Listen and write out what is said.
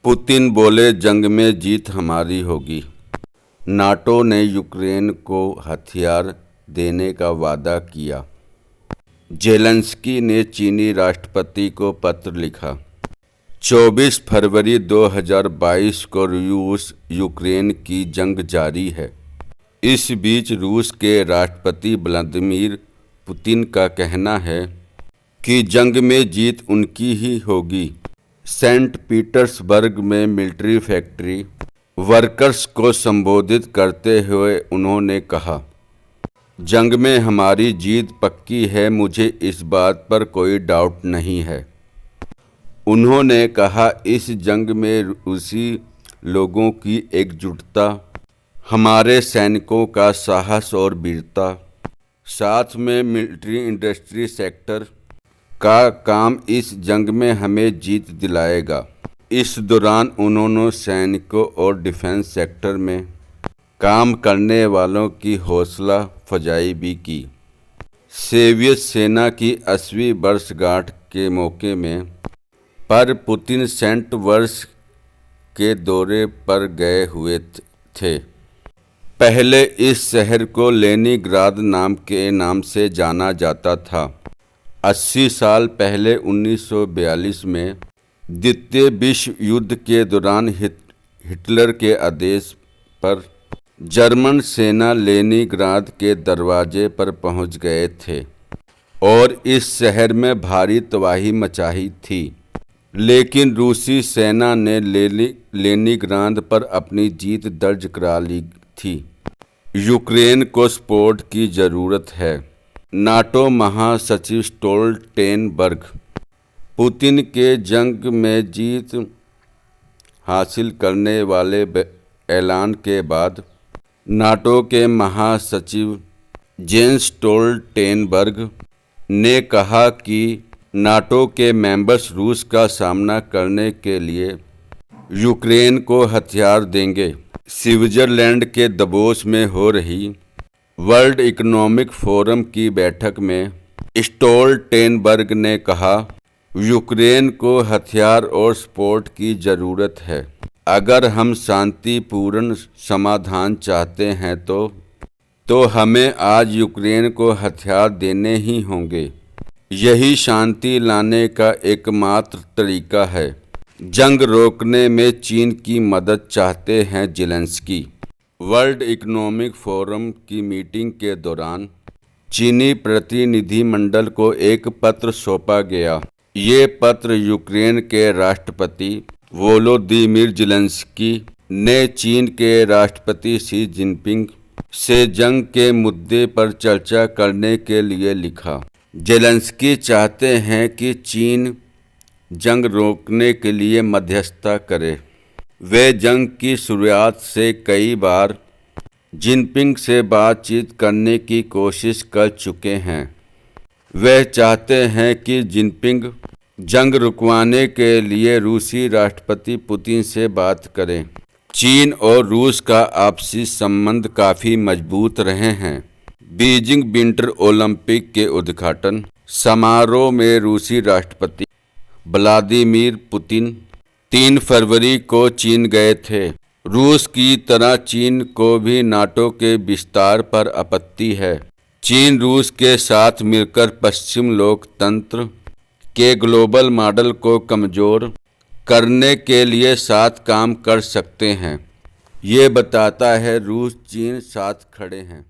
Putin बोले जंग में जीत हमारी होगी। नाटो ने यूक्रेन को हथियार देने का वादा किया। जेलेंस्की ने चीनी राष्ट्रपति को पत्र लिखा। 24 फरवरी 2022 को रूस यूक्रेन की जंग जारी है। इस बीच रूस के राष्ट्रपति व्लादिमीर पुतिन का कहना है कि जंग में जीत उनकी ही होगी। सेंट पीटर्सबर्ग में मिलिट्री फैक्ट्री वर्कर्स को संबोधित करते हुए उन्होंने कहा, जंग में हमारी जीत पक्की है, मुझे इस बात पर कोई डाउट नहीं है। उन्होंने कहा, इस जंग में रूसी लोगों की एकजुटता, हमारे सैनिकों का साहस और वीरता, साथ में मिलिट्री इंडस्ट्री सेक्टर का काम इस जंग में हमें जीत दिलाएगा। इस दौरान उन्होंने सैनिकों और डिफेंस सेक्टर में काम करने वालों की हौसला अफजाई भी की। सोवियत सेना की 80वीं वर्षगांठ के मौके में पर पुतिन सेंट वर्ष के दौरे पर गए हुए थे। पहले इस शहर को लेनिनग्राद नाम से जाना जाता था। 80 साल पहले 1942 में द्वितीय विश्व युद्ध के दौरान हिटलर के आदेश पर जर्मन सेना लेनिनग्राद के दरवाजे पर पहुंच गए थे और इस शहर में भारी तबाही मचाई थी, लेकिन रूसी सेना ने लेनिनग्राद पर अपनी जीत दर्ज करा ली थी। यूक्रेन को सपोर्ट की ज़रूरत है। नाटो महासचिव स्टोल्टेनबर्ग पुतिन के जंग में जीत हासिल करने वाले ऐलान के बाद नाटो के महासचिव जेंस स्टोल्टेनबर्ग ने कहा कि नाटो के मेंबर्स रूस का सामना करने के लिए यूक्रेन को हथियार देंगे। स्विट्जरलैंड के दवोस में हो रही वर्ल्ड इकोनॉमिक फोरम की बैठक में स्टोल्टेनबर्ग ने कहा, यूक्रेन को हथियार और सपोर्ट की ज़रूरत है। अगर हम शांतिपूर्ण समाधान चाहते हैं तो हमें आज यूक्रेन को हथियार देने ही होंगे। यही शांति लाने का एकमात्र तरीका है। जंग रोकने में चीन की मदद चाहते हैं जेलेंस्की। वर्ल्ड इकोनॉमिक फोरम की मीटिंग के दौरान चीनी प्रतिनिधिमंडल को एक पत्र सौंपा गया। ये पत्र यूक्रेन के राष्ट्रपति वोलोदिमीर जेलेंस्की ने चीन के राष्ट्रपति शी जिनपिंग से जंग के मुद्दे पर चर्चा करने के लिए लिखा। जेलेंस्की चाहते हैं कि चीन जंग रोकने के लिए मध्यस्थता करे। वे जंग की शुरुआत से कई बार जिनपिंग से बातचीत करने की कोशिश कर चुके हैं। वे चाहते हैं कि जिनपिंग जंग रुकवाने के लिए रूसी राष्ट्रपति पुतिन से बात करें। चीन और रूस का आपसी संबंध काफ़ी मजबूत रहे हैं। बीजिंग विंटर ओलंपिक के उद्घाटन समारोह में रूसी राष्ट्रपति व्लादिमीर पुतिन 3 फरवरी को चीन गए थे। रूस की तरह चीन को भी नाटो के विस्तार पर आपत्ति है। चीन रूस के साथ मिलकर पश्चिम लोकतंत्र के ग्लोबल मॉडल को कमज़ोर करने के लिए साथ काम कर सकते हैं। ये बताता है रूस चीन साथ खड़े हैं।